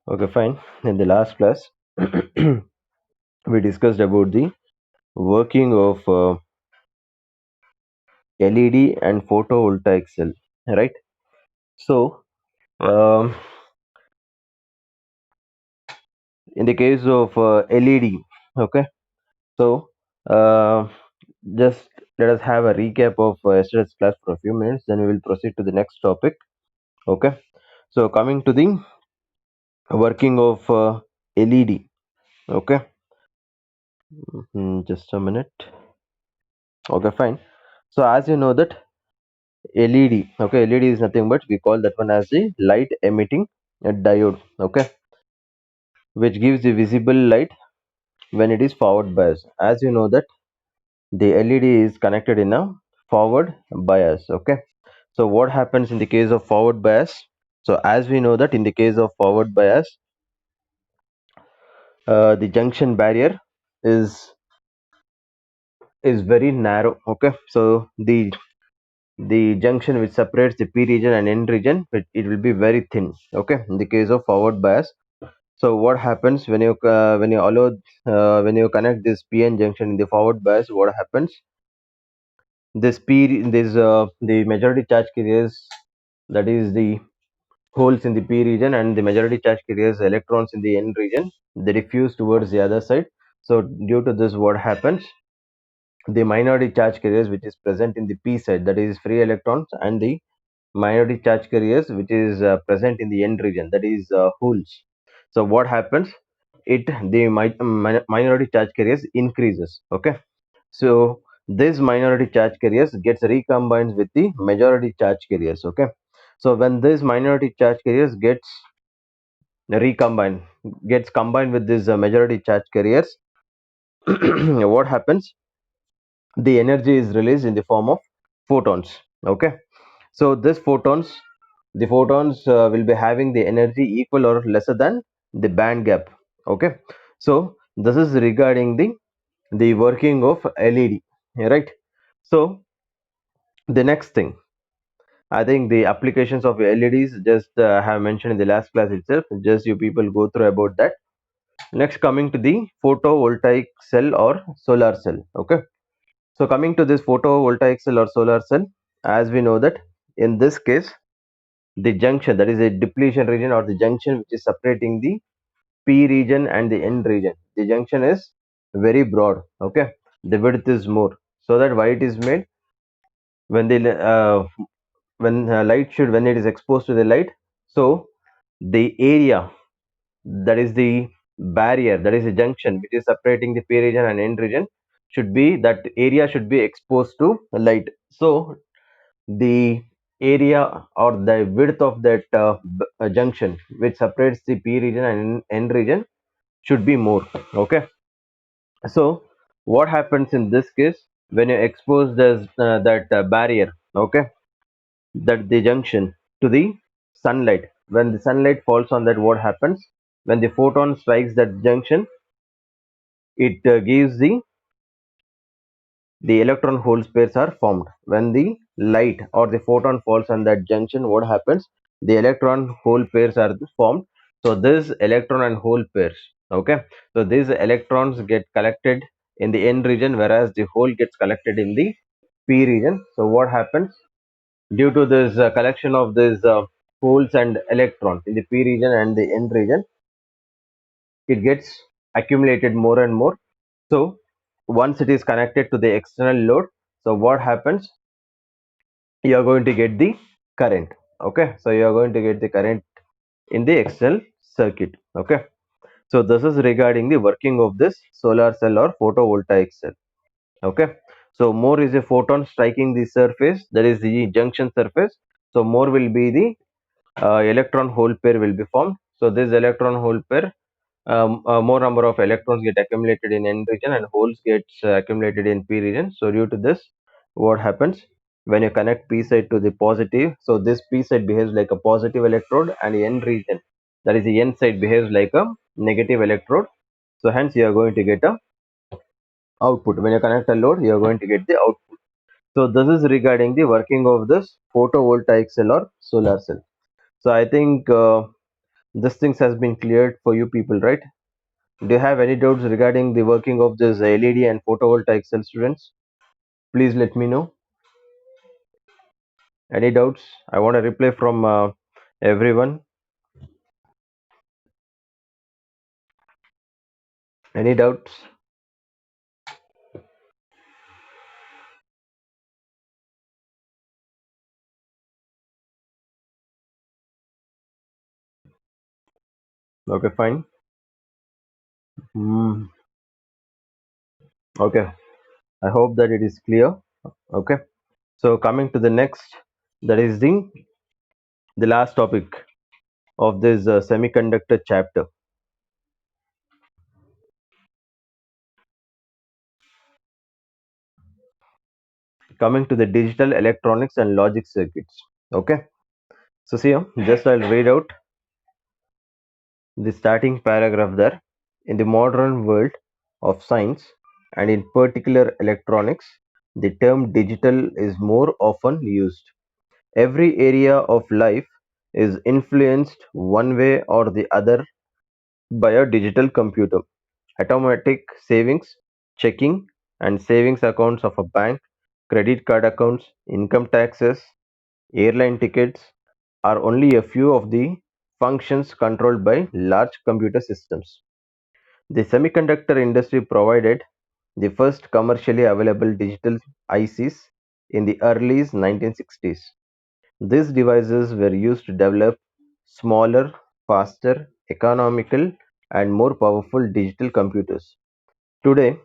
Okay, fine. In the last class, we discussed about the working of LED and photovoltaic cell, right? So, um, in the case of LED, okay, so uh, just let us have a recap of yesterday's class for a few minutes, then we will proceed to the next topic, okay? So, coming to the working of LED, okay, just a minute, okay, fine. So, as you know that LED. Okay, LED is nothing but we call that one as the light emitting diode. Okay, which gives the visible light when it is forward bias. As you know that the LED is connected in a forward bias. Okay, so what happens in the case of forward bias? So as we know that in the case of forward bias, the junction barrier is very narrow. Okay, so the junction which separates the P region and N region, it will be very thin. Okay, in the case of forward bias. So what happens when you allow when you connect this PN junction in the forward bias? What happens? The majority charge carriers, that is the holes in the P region, and the majority charge carriers electrons in the N region. They diffuse towards the other side. So due to this, what happens? The minority charge carriers which is present in the P side, that is free electrons, and the minority charge carriers which is present in the N region, that is holes. So what happens? The minority charge carriers increases. Okay, so this minority charge carriers gets recombines with the majority charge carriers. Okay, so when this minority charge carriers recombined gets combined with this majority charge carriers, what happens? The energy is released in the form of photons. Okay, so this photons, the photons will be having the energy equal or lesser than the band gap. Okay, so this is regarding the working of LED, right? So the next thing, I think the applications of LEDs just have mentioned in the last class itself. Just you people go through about that. Next, coming to the photovoltaic cell or solar cell. Okay, so coming to this photovoltaic cell or solar cell, as we know that in this case, the junction, that is a depletion region or the junction which is separating the P region and the N region, the junction is very broad. Okay, the width is more, so that why it is made? When the light should, when it is exposed to the light, so the area, that is the barrier, that is the junction which is separating the P region and N region, should be, that area should be exposed to light. So the area or the width of that junction which separates the P region and N region should be more. Okay, so what happens in this case? When you expose this that barrier, okay, that the junction to the sunlight, when the sunlight falls on that, what happens? When the photon strikes that junction, it gives the electron hole pairs are formed. When the light or the photon falls on that junction, what happens? The electron hole pairs are formed. So this electron and hole pairs, okay, so these electrons get collected in the N region, whereas the hole gets collected in the P region. So what happens? Due to this collection of these holes and electrons in the P region and the N region, it gets accumulated more and more. So once it is connected to the external load, so what happens? You are going to get the current. Okay, so you are going to get the current in the external circuit. Okay, so this is regarding the working of this solar cell or photovoltaic cell. Okay, so more is a photon striking the surface, that is the junction surface, so more will be the electron hole pair will be formed. So this electron hole pair, more number of electrons get accumulated in N region and holes gets accumulated in P region. So due to this, what happens? When you connect P side to the positive, so this P side behaves like a positive electrode, and N region, that is the N side, behaves like a negative electrode. So hence you are going to get a output. When you connect a load, you are going to get the output. So this is regarding the working of this photovoltaic cell or solar cell. So I think This things has been cleared for you people, right? Do you have any doubts regarding the working of this LED and photovoltaic cell, students? Please let me know. Any doubts? I want a reply from everyone. Any doubts? Okay, fine. Hmm. Okay, I hope that it is clear. Okay, so coming to the next, that is the last topic of this semiconductor chapter. Coming to the digital electronics and logic circuits. Okay, so see here, just I'll read out the starting paragraph there. In the modern world of science, and in particular electronics, the term digital is more often used. Every area of life is influenced one way or the other by a digital computer. Automatic savings, checking and savings accounts of a bank, credit card accounts, income taxes, airline tickets are only a few of the functions controlled by large computer systems. The semiconductor industry provided the first commercially available digital ICs in the early 1960s. These devices were used to develop smaller, faster, economical, and more powerful digital computers. Today,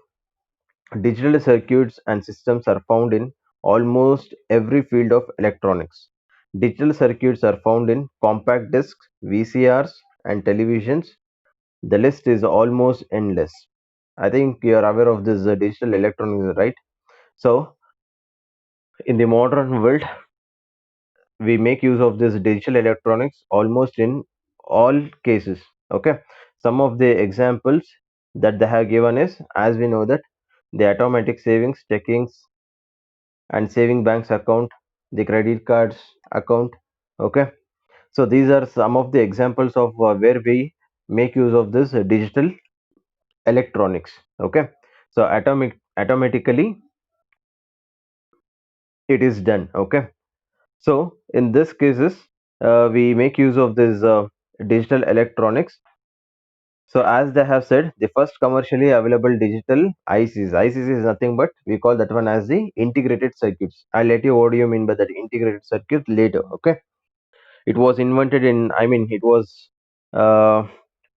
digital circuits and systems are found in almost every field of electronics. Digital circuits are found in compact discs, VCRs, and televisions. The list is almost endless. I think you are aware of this digital electronics, right? So, in the modern world, we make use of this digital electronics almost in all cases. Okay, some of the examples that they have given is, as we know that the automatic savings, checkings, and saving banks account, the credit cards account. Okay, so these are some of the examples of where we make use of this digital electronics. Okay, so automatically it is done. Okay, so in this cases, we make use of this digital electronics. So as they have said, the first commercially available digital ICs is nothing but we call that one as the integrated circuits. I'll let you what do you mean by that integrated circuit later. Okay, it was invented in, I mean, it was uh,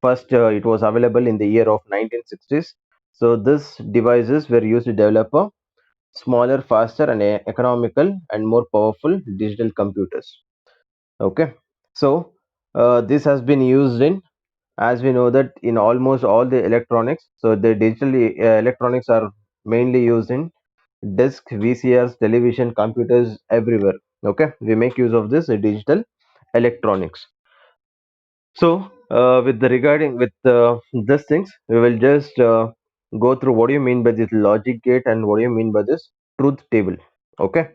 first it was available in the year of 1960s. So these devices were used to develop a smaller, faster, and economical and more powerful digital computers. Okay, so this has been used in, as we know that in almost all the electronics. So the digital electronics are mainly used in disk, VCRs, television, computers, everywhere. Okay, we make use of this digital electronics. So with the regarding with these things, we will just go through what do you mean by this logic gate and what do you mean by this truth table. Okay,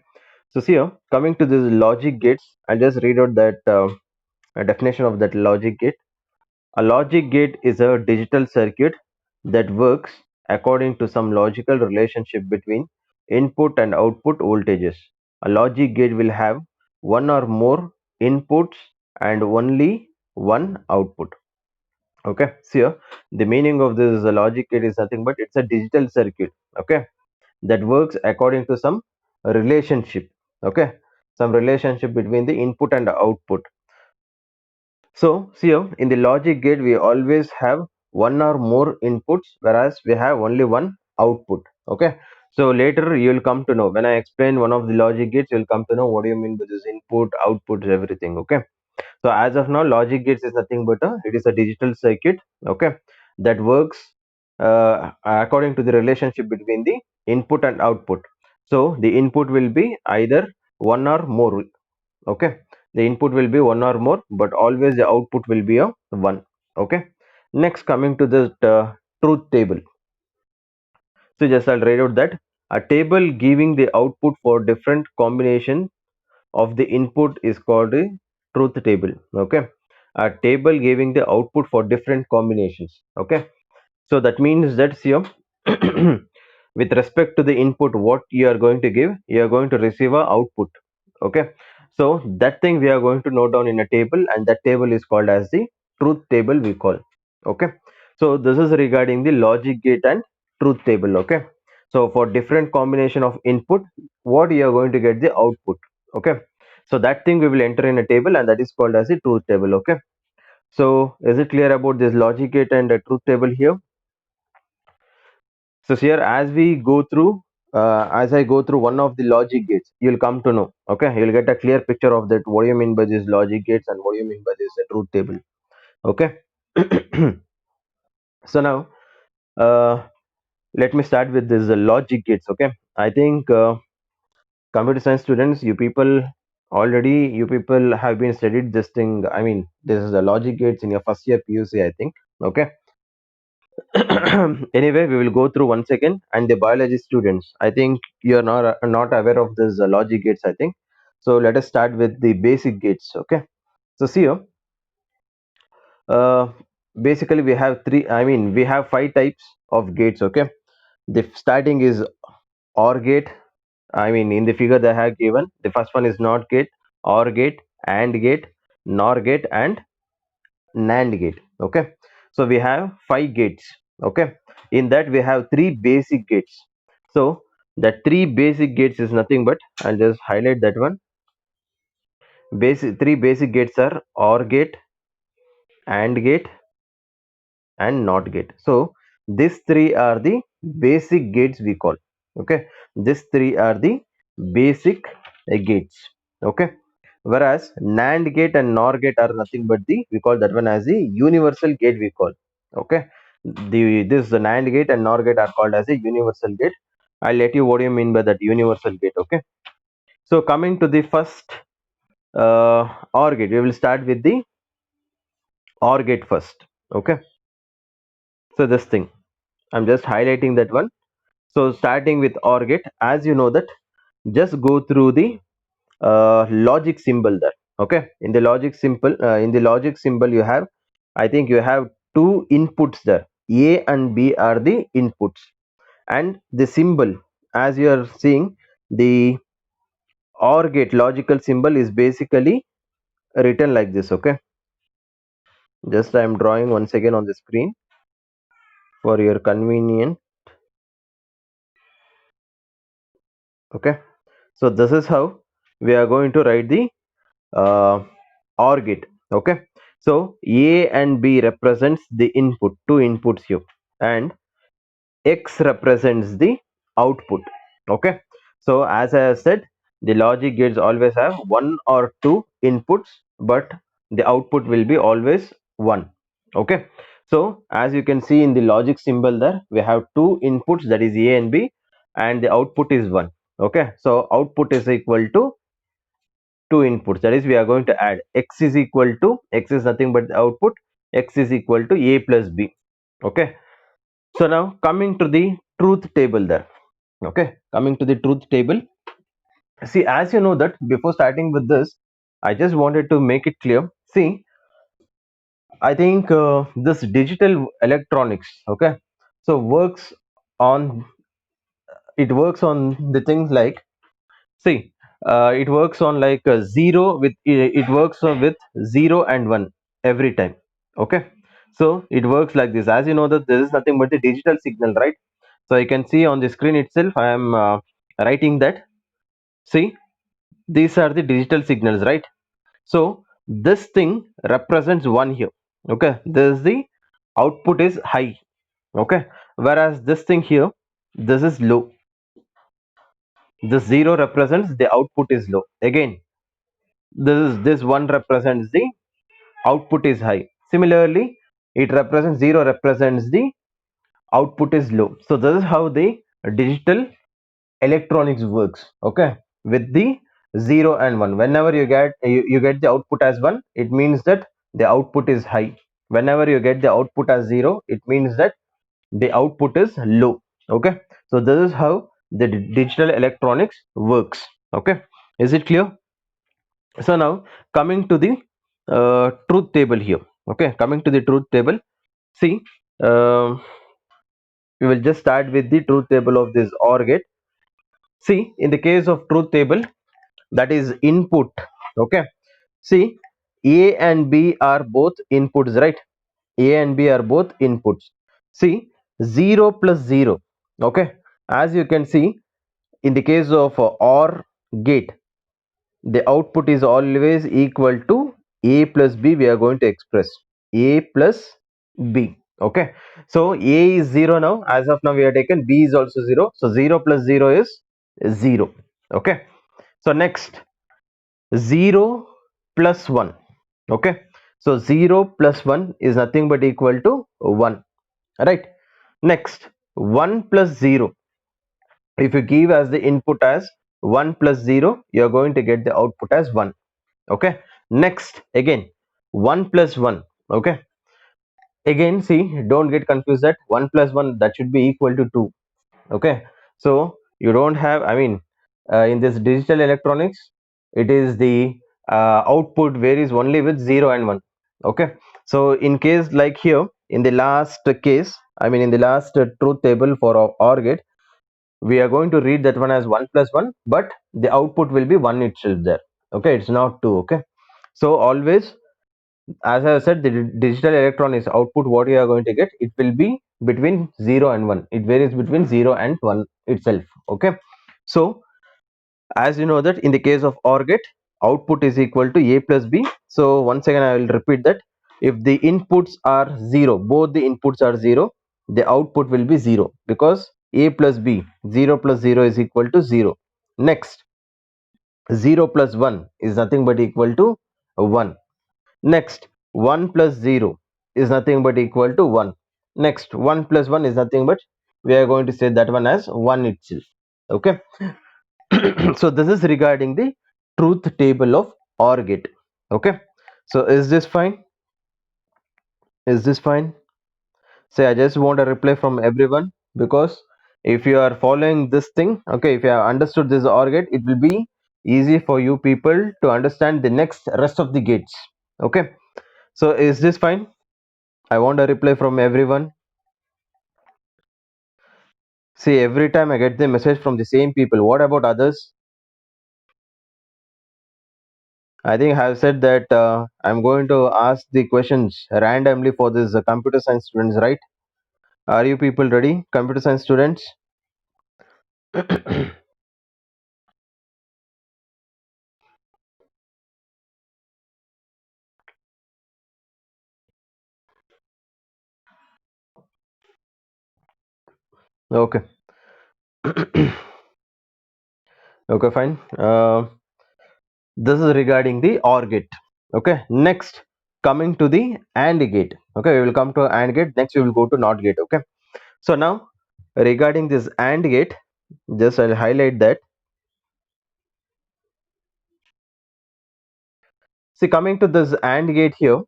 so see here, coming to this logic gates, I'll just read out that a definition of that logic gate. A logic gate is a digital circuit that works according to some logical relationship between input and output voltages. A logic gate will have one or more inputs and only one output. Okay, so here the meaning of this logic gate is nothing but it's a digital circuit. Okay, that works according to some relationship. Okay, some relationship between the input and the output. So, see here, in the logic gate, we always have one or more inputs, whereas we have only one output. Okay. So later you will come to know when I explain one of the logic gates, you will come to know what do you mean by this input, outputs, everything. Okay. So as of now, logic gates is nothing but it is a digital circuit. Okay, that works according to the relationship between the input and output. So the input will be either one or more. Okay, the input will be one or more, but always the output will be a one. Okay, next coming to the truth table. So just I'll write out that a table giving the output for different combination of the input is called a truth table. Okay, a table giving the output for different combinations. Okay, so that means that here with respect to the input what you are going to give, you are going to receive a output. Okay, so that thing we are going to note down in a table, and that table is called as the truth table we call. Okay, so this is regarding the logic gate and truth table. Okay, so for different combination of input, what you are going to get the output. Okay, so that thing we will enter in a table, and that is called as the truth table. Okay, so is it clear about this logic gate and truth table here? So here, as we go through, as I go through one of the logic gates, you'll come to know. Okay, you'll get a clear picture of that. What do you mean by this logic gates, and what do you mean by this truth table? Okay. So now, uh, let me start with this logic gates. Okay, I think computer science students, you people have been studied this thing. I mean, this is the logic gates in your first year PUC, I think. Okay. Anyway, we will go through once again. And the biology students, I think you are not aware of this logic gates, I think. So let us start with the basic gates. Okay, so see here, uh, basically we have we have five types of gates. Okay, the starting is OR gate. I mean, in the figure they have given, the first one is NOT gate, OR gate, AND gate, NOR gate, and NAND gate. Okay, so we have five gates. Okay, in that we have three basic gates. So the three basic gates is nothing but, I'll just highlight that one. Three basic gates are OR gate, AND gate, and NOT gate. So these three are the basic gates we call. Okay, these three are the basic gates. Okay, whereas NAND gate and NOR gate are nothing but the, we call that one as the universal gate we call. Okay, the NAND gate and NOR gate are called as a universal gate. I'll let you what do you mean by that universal gate. Okay, so coming to the first OR gate, we will start with the OR gate first. Okay, so this thing I'm just highlighting that one. So starting with OR gate, as you know that, just go through the logic symbol there. Okay, in the logic symbol you have, I think you have two inputs there. A and B are the inputs, and the symbol, as you are seeing, the OR gate logical symbol is basically written like this. Okay, just I am drawing once again on the screen for your convenience. Okay, so this is how we are going to write the uh, OR gate. Okay, so A and B represents the input, two inputs here, and X represents the output. Okay, so as I have said, the logic gates always have one or two inputs, but the output will be always one. Okay, so as you can see in the logic symbol there, we have two inputs, that is A and B, and the output is one. Okay, so output is equal to two inputs, that is we are going to add X is equal to, X is nothing but the output, X is equal to A plus B. Okay, so now coming to the truth table there. Okay, coming to the truth table, see, as you know that, before starting with this, I just wanted to make it clear. See, I think this digital electronics, okay, so on works on the things like, see, it works on like zero with it works with 0 and 1 every time. Okay, so it works like this. As you know that this is nothing but the digital signal, right? So you can see on the screen itself, I am writing that. See, these are the digital signals, right? So this thing represents 1 here. Okay, this is the output is high. Okay, whereas this thing here, this is low. The 0 represents the output is low. Again, this one represents the output is high. Similarly, it represents 0 represents the output is low. So this is how the digital electronics works. Okay, with the 0 and 1, whenever you get the output as 1, it means that the output is high. Whenever you get the output as 0, it means that the output is low. Okay, so this is how the digital electronics works. Okay, is it clear? So now coming to the truth table here. Okay, coming to the truth table, see, um we will just start with the truth table of this OR gate. See, in the case of truth table, that is input. Okay, see, A and B are both inputs, right? A and B are both inputs. See, 0 plus 0. Okay, as you can see, in the case of OR gate, the output is always equal to A plus B. We are going to express A plus B. Okay, so A is 0 now. As of now, we are taken B is also 0. So 0 plus 0 is 0. Okay, so next, 0 plus 1. Okay, so 0 plus 1 is nothing but equal to 1, right? Next, 1 plus 0, if you give as the input as 1 plus 0, you are going to get the output as 1. Okay, next, again 1 plus 1. Okay, again, see, don't get confused that 1 plus 1, that should be equal to 2. Okay, so you don't have, I mean, in this digital electronics, it is the output varies only with 0 and 1. Okay, so in case like here, in the last case, I mean in the last truth table for our OR gate, we are going to read that one as 1 plus 1, but the output will be 1 itself there. Okay, it's not 2. Okay, so always, as I said, the digital electronics output, what you are going to get, it will be between 0 and 1. It varies between 0 and 1 itself. Okay, so as you know that in the case of OR gate, output is equal to A plus B. So once again I will repeat that if the inputs are 0, both the inputs are 0, the output will be 0, because A plus B, 0 plus 0 is equal to 0. Next, 0 plus 1 is nothing but equal to 1. Next, 1 plus 0 is nothing but equal to 1. Next, 1 plus 1 is nothing but, we are going to say that one as 1 itself. Okay, so this is regarding the truth table of OR gate. Okay, so is this fine? Is this fine? Say, I just want a reply from everyone, because if you are following this thing, okay, if you have understood this OR gate, it will be easy for you people to understand the next rest of the gates. Okay, so is this fine? I want a reply from everyone. See, every time I get the message from the same people. What about others? I think I have said that I'm going to ask the questions randomly for this computer science students, right? Are you people ready, computer science students? Okay. Okay, fine. This is regarding the OR gate. Okay. Next, coming to the AND gate. Okay, we will come to AND gate. Next, we will go to NOT gate. Okay. So now, regarding this AND gate, just I'll highlight that. See, coming to this AND gate here,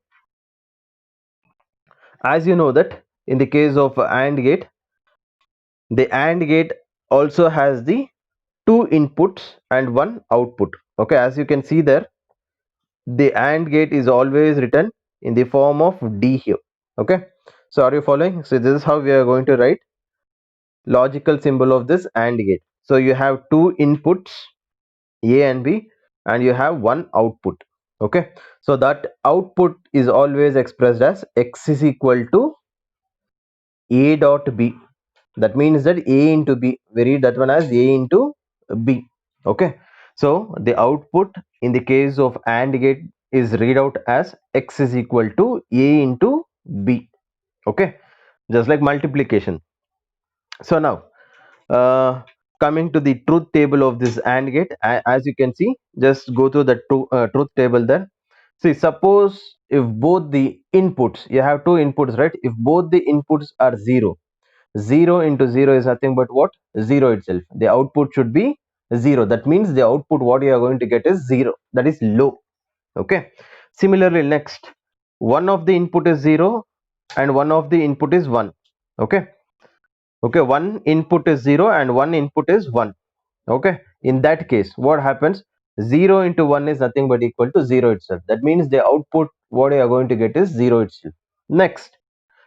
as you know that in the case of AND gate, the AND gate also has the two inputs and one output. Okay, as you can see there, the AND gate is always written in the form of D here. Okay, so are you following? So this is how we are going to write logical symbol of this AND gate. So you have two inputs, A and B, and you have one output. Okay, so that output is always expressed as X is equal to A dot B. That means that A into B, we read that one as A into B. Okay, so the output in the case of AND gate is read out as X is equal to A into B. Okay, just like multiplication. So now, coming to the truth table of this AND gate, as you can see, just go to the truth table there. See, suppose if both the inputs, you have two inputs, right? If both the inputs are 0, 0 into 0 is nothing but what? 0 itself. The output should be 0. That means the output what you are going to get is 0. That is low. Okay. Similarly, next, one of the input is 0 and one of the input is 1. Okay. Okay. One input is 0 and one input is 1. Okay. In that case, what happens? 0 into 1 is nothing but equal to 0 itself. That means the output what you are going to get is 0 itself. Next,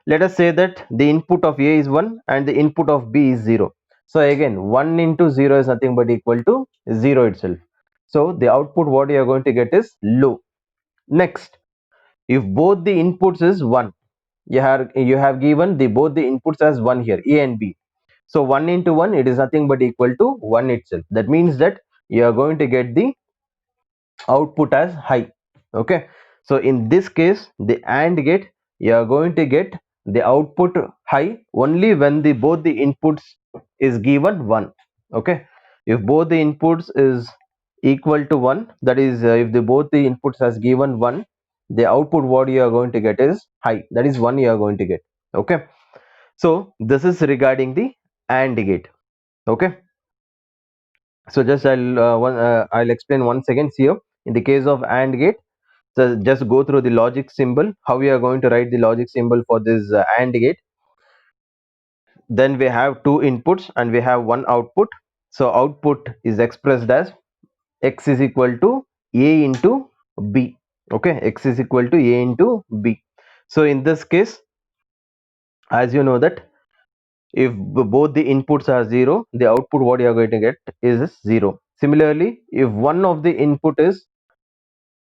let us say that the input of A is 1 and the input of B is 0. So again 1 into 0 is nothing but equal to 0 itself. So the output what you are going to get is low. Next, if both the inputs is 1, you have given the both the inputs as 1 here, A and B. So 1 into 1, it is nothing but equal to 1 itself. That means that you are going to get the output as high. Okay, so in this case the AND gate, you are going to get the output high only when the both the inputs is given 1. Okay, if both the inputs is equal to 1, that is if the both the inputs has given 1, the output what you are going to get is high, that is 1 you are going to get. Okay, so this is regarding the AND gate. Okay, so just I'll explain once again here. In the case of AND gate, so just go through the logic symbol, how we are going to write the logic symbol for this AND gate. Then we have two inputs and we have one output. So output is expressed as x is equal to a into b. Okay, x is equal to a into b. So in this case, as you know that if both the inputs are 0, the output what you are going to get is 0. Similarly, if one of the input is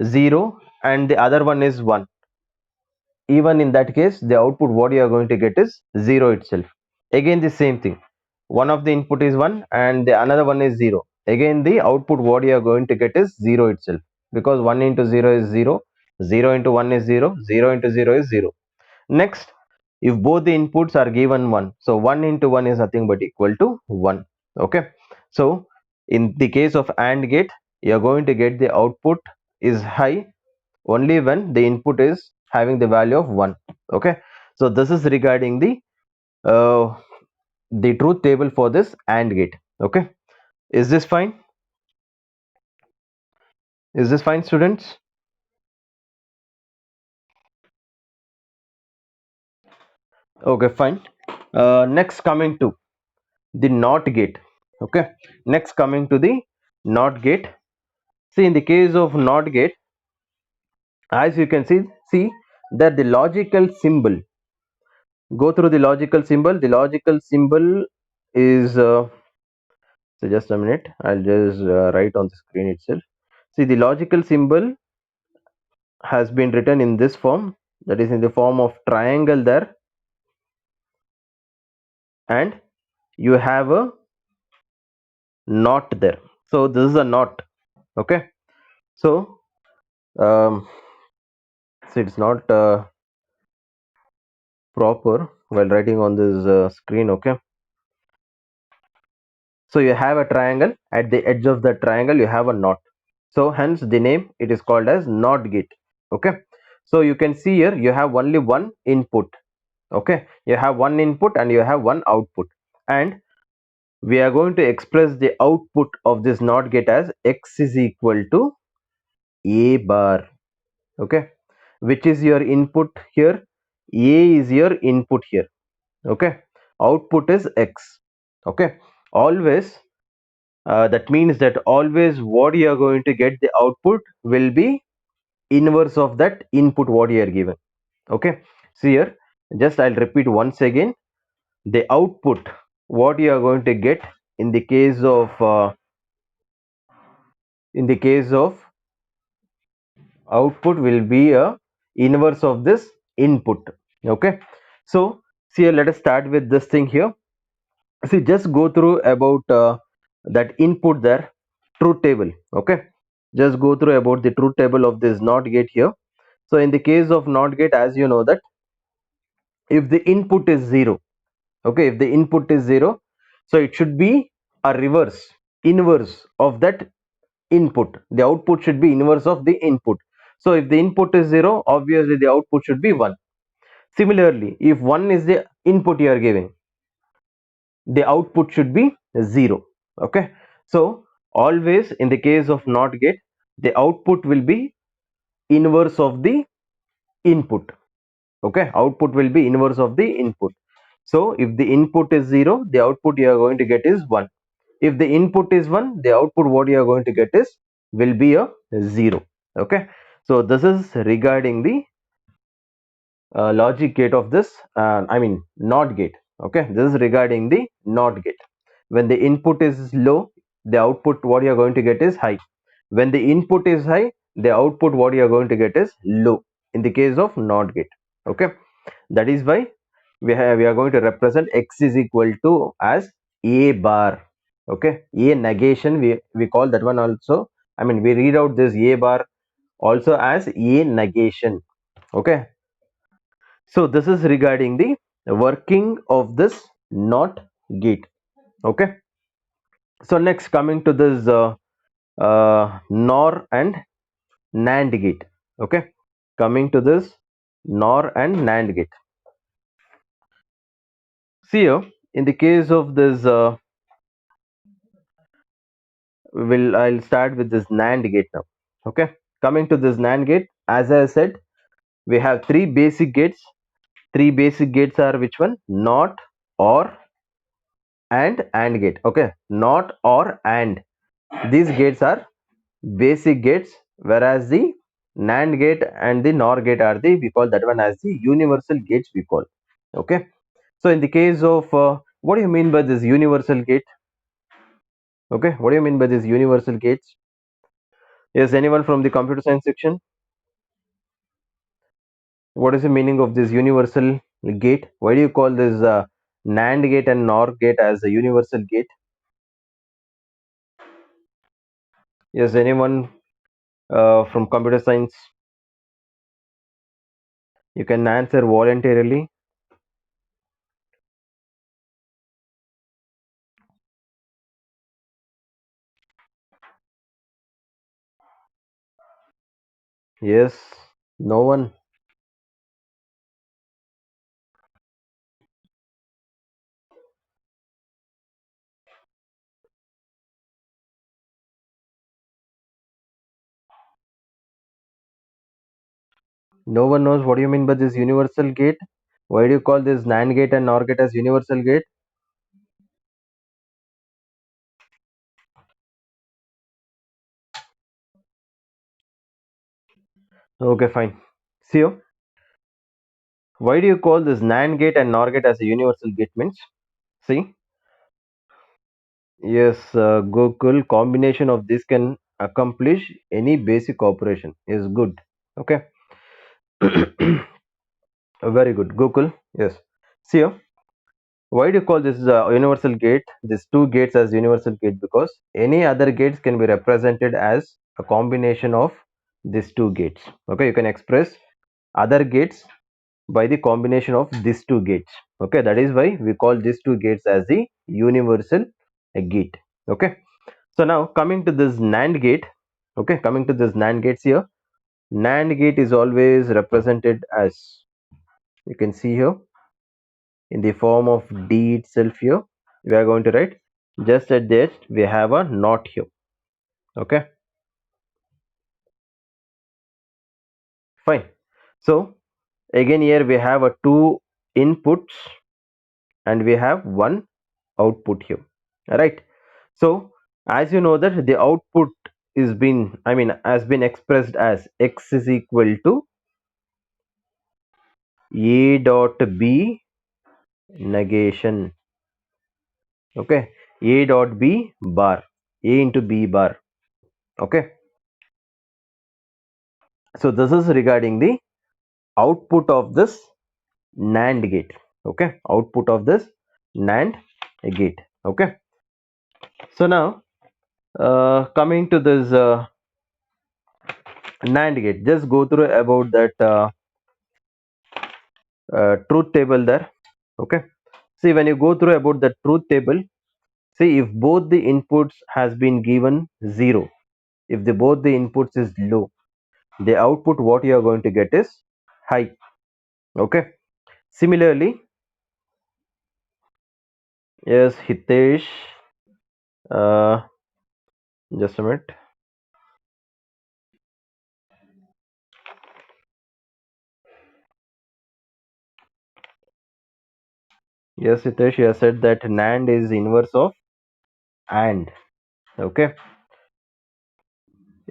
0 and the other one is 1, even in that case the output what you are going to get is 0 itself. Again the same thing, one of the input is 1 and the another one is 0, again the output what you are going to get is 0 itself, because 1 into 0 is 0, 0 into 1 is 0, 0 into 0 is 0. Next, if both the inputs are given 1, so 1 into 1 is nothing but equal to 1. Okay, so in the case of AND gate, you are going to get the output is high only when the input is having the value of 1. Okay, so this is regarding uh, the truth table for this AND gate. Okay, is this fine? Is this fine, students? Okay, fine. Next, coming to the NOT gate. Okay, next coming to the NOT gate. See, in the case of NOT gate, as you can see that the logical symbol, go through the logical symbol. The logical symbol is so just a minute, I'll just write on the screen itself. See, the logical symbol has been written in this form, that is in the form of triangle there, and you have a knot there. So this is a knot. Okay, so um, so it's not proper while writing on this screen. Okay, so you have a triangle, at the edge of the triangle you have a knot, so hence the name, it is called as NOT gate. Okay, so you can see here you have only one input. Okay, you have one input and you have one output, and we are going to express the output of this NOT gate as x is equal to a bar. Okay, which is your input here, a is your input here. Okay, output is x. Okay, always that means that always what you are going to get, the output will be inverse of that input what you are given. Okay, so here just I'll repeat once again, the output what you are going to get in the case of output will be a inverse of this input. Okay, so see here, let us start with this thing here. See, just go through about that input there, truth table. Okay, just go through about the truth table of this NOT gate here. So in the case of NOT gate, as you know that if the input is 0, okay, if the input is 0, so it should be a inverse of that input. The output should be inverse of the input. So if the input is 0, obviously the output should be 1. Similarly, if 1 is the input you are giving, the output should be 0. Okay, so always in the case of NOT gate, the output will be inverse of the input. Okay, output will be inverse of the input. So if the input is 0, the output you are going to get is 1. If the input is 1, the output what you are going to get is will be a 0. Okay, so this is regarding the logic gate of this, I mean NOT gate. Okay, this is regarding the NOT gate. When the input is low, the output what you are going to get is high. When the input is high, the output what you are going to get is low in the case of NOT gate. Okay, that is why we are going to represent x is equal to as a bar. Okay, a negation, we call that one also. I mean, we read out this a bar also as a negation. Okay, so this is regarding the working of this NOT gate. Okay, so next coming to this NOR and NAND gate. Okay, coming to this NOR and NAND gate. See here, in the case of this, I'll start with this NAND gate now. Okay, coming to this NAND gate, as I said, we have three basic gates. Three basic gates are which one? NOT, OR, and AND gate. Okay, NOT, OR, AND. These gates are basic gates, whereas the NAND gate and the NOR gate are the, we call that one as the universal gates we call. Okay, so in the case of what do you mean by this universal gate? Okay, what do you mean by this universal gates? Yes, anyone from the computer science section? What is the meaning of this universal gate? Why do you call this NAND gate and NOR gate as a universal gate? Yes, anyone from computer science? You can answer voluntarily. Yes, no one. No one knows what do you mean by this universal gate. Why do you call this NAND gate and NOR gate as universal gate? Okay, fine. See you. Why do you call this NAND gate and NOR gate as a universal gate means? See, yes, Gokul, combination of this can accomplish any basic operation is good. Okay, very good, Gokul. Yes. See you. Why do you call this universal gate? These two gates as universal gate because any other gates can be represented as a combination of these two gates. Okay, you can express other gates by the combination of these two gates. Okay, that is why we call these two gates as the universal gate. Okay, so now coming to this NAND gate. Okay, coming to this NAND gates here. NAND gate is always represented as, you can see here, in the form of D itself here. We are going to write just at this we have a NOT here. Okay, fine. So again here we have a two inputs and we have one output here. All right. So as you know that the output is been, I mean, has been expressed as x is equal to a dot b negation. Okay, a dot b bar, a into b bar. Okay, so this is regarding the output of this NAND gate. Okay, output of this NAND gate. Okay, so now coming to this NAND gate, just go through about that truth table there. Okay, see, when you go through about the truth table, see, if both the inputs has been given 0, if the both the inputs is low, the output what you are going to get is high. Okay, similarly, yes, Hitesh, uh, just a minute. Yes, Hitesh, you have said that NAND is inverse of AND. Okay,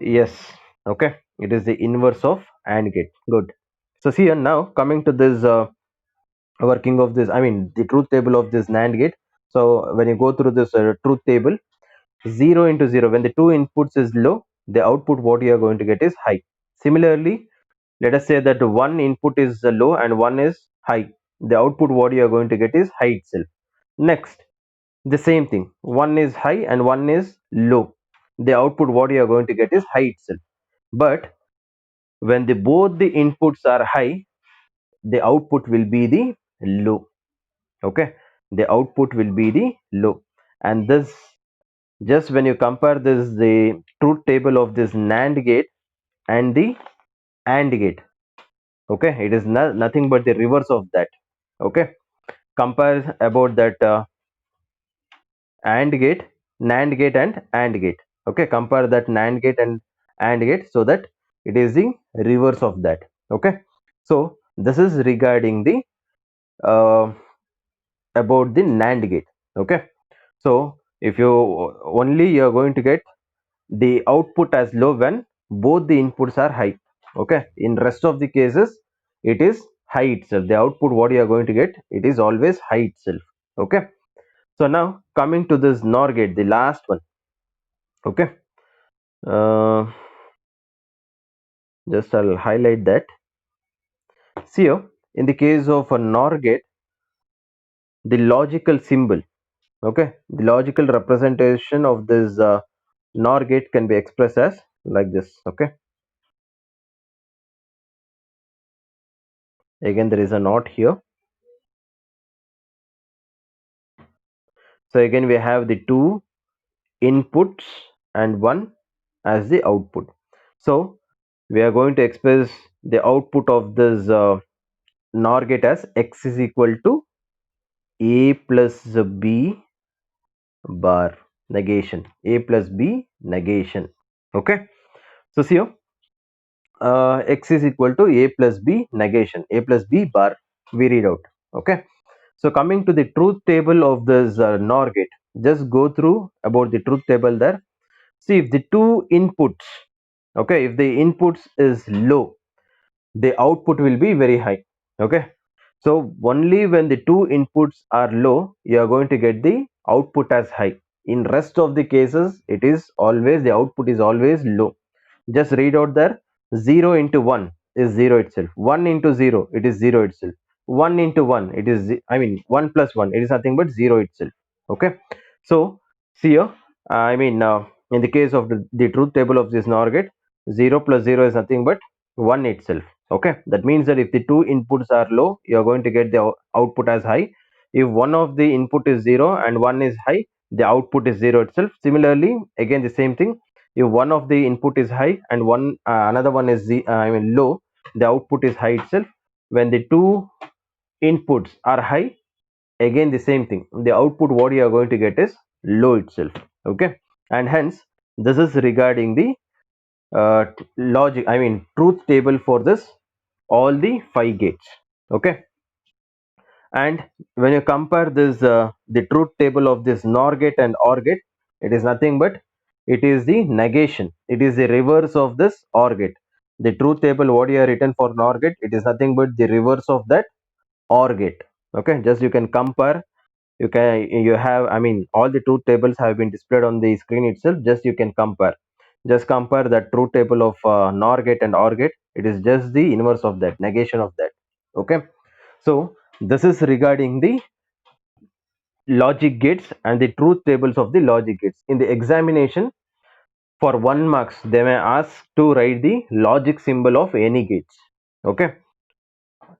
yes, okay, it is the inverse of AND gate. Good. So see here, now coming to this working of this, I mean the truth table of this NAND gate. So when you go through this truth table, 0 into 0, when the two inputs is low, the output what you are going to get is high. Similarly, let us say that one input is low and one is high, the output what you are going to get is high itself. Next, the same thing, one is high and one is low, the output what you are going to get is high itself. But when the both the inputs are high, the output will be the low. Okay, the output will be the low. And this, just when you compare this, the truth table of this NAND gate and the AND gate, okay, it is nothing but the reverse of that. Okay, compare about that AND gate, NAND gate and AND gate. Okay, compare that NAND gate and AND gate, so that it is the reverse of that. Okay, so this is regarding the uh, about the NAND gate. Okay, so if you only you are going to get the output as low when both the inputs are high. Okay, in rest of the cases it is high itself, the output what you are going to get, it is always high itself. Okay, so now coming to this NOR gate, the last one. Okay, uh, just I'll highlight that. See here, in the case of a NOR gate, the logical symbol, okay, the logical representation of this NOR gate can be expressed as like this. Okay, again there is a NOT here. So again we have the two inputs and one as the output. So we are going to express the output of this NOR gate as x is equal to a plus b bar, negation, a plus b negation. Okay, so see here, x is equal to a plus b negation, a plus b bar we read out. Okay, so coming to the truth table of this NOR gate, just go through about the truth table there. See, if the two inputs, okay, if the inputs is low, the output will be very high. Okay, so only when the two inputs are low, you are going to get the output as high. In rest of the cases, it is always, the output is always low. Just read out there, 0 into 1 is 0 itself, 1 into 0 it is 0 itself, 1 into 1 it is, I mean 1 plus 1 it is nothing but 0 itself. Okay, so see here, I mean in the case of the truth table of this NOR gate, 0 plus 0 is nothing but 1 itself. Okay, that means that if the two inputs are low, you are going to get the output as high. If one of the input is 0 and one is high, the output is 0 itself. Similarly, again the same thing, if one of the input is high and one another one is I mean low, the output is high itself. When the two inputs are high, again the same thing, the output what you are going to get is low itself. Okay, and hence this is regarding the logic, I mean truth table for this all the 5 gates. Okay, and when you compare this the truth table of this NOR gate and OR gate, it is nothing but it is the negation, it is the reverse of this OR gate. The truth table what you have written for NOR gate, it is nothing but the reverse of that OR gate. Okay, just you can compare, you can, you have, I mean all the truth tables have been displayed on the screen itself, just you can compare, just compare that truth table of NOR gate and OR gate, it is just the inverse of that, negation of that. Okay, so this is regarding the logic gates and the truth tables of the logic gates. In the examination, for 1 marks they may ask to write the logic symbol of any gates. Okay,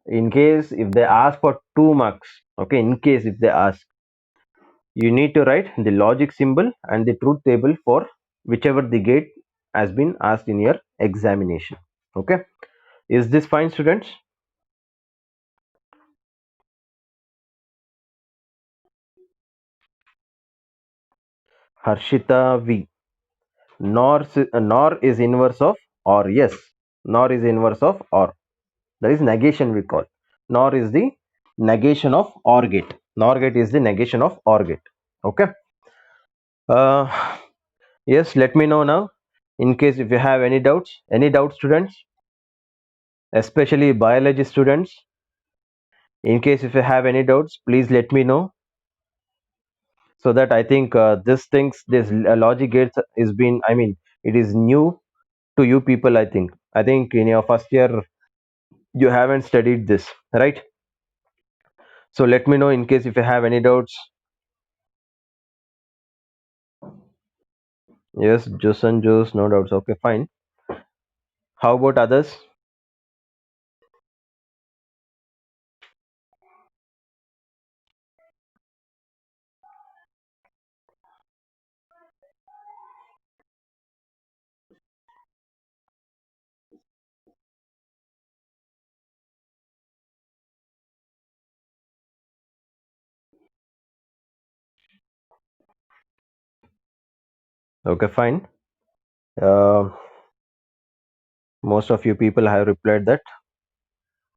in case if they ask for 2 marks, okay, in case if they ask, you need to write the logic symbol and the truth table for whichever the gate has been asked in your examination. Okay, is this fine, students? Harshita V, nor is inverse of or, yes, nor is inverse of or, that is negation we call. NOR is the negation of OR gate. NOR gate is the negation of OR gate. Okay, uh, yes, let me know now in case if you have any doubts, students. especially biology students. In case if you have any doubts, please let me know, so that I think this logic gates is been, I mean, it is new to you people. I think in your first year you haven't studied this, right? So let me know in case if you have any doubts. Yes, juice and juice, no doubts. Okay, fine. How about others? Okay, fine. uh, Most of you people have replied that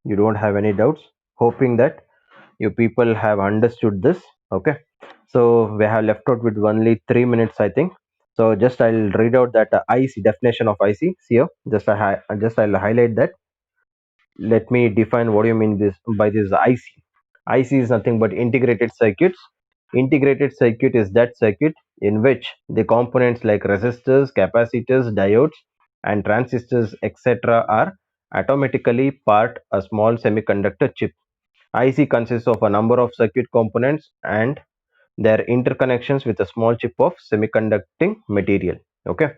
you don't have any doubts, hoping that you people have understood this. Okay, so we have left out with only 3 minutes, I think. So just I'll read out that IC definition of IC here. I'll highlight that. Let me define what you mean this by this IC. IC is nothing but integrated circuits. Integrated circuit is that circuit in which the components like resistors, capacitors, diodes, and transistors, etc., are automatically part a small semiconductor chip. IC consists of a number of circuit components and their interconnections with a small chip of semiconducting material. Okay,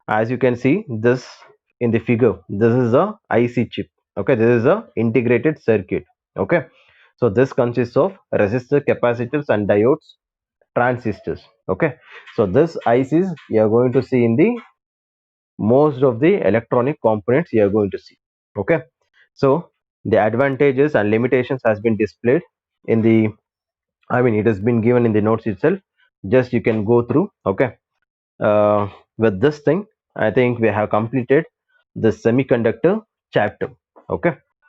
as you can see this in the figure, this is a IC chip. Okay, this is a integrated circuit. Okay, so this consists of resistor, capacitors, and diodes, transistors. Okay, so this ICs you are going to see in the most of the electronic components you are going to see. Okay, so the advantages and limitations has been displayed in the, I mean, it has been given in the notes itself. Just you can go through. Okay, with this thing, I think we have completed the semiconductor chapter. Okay,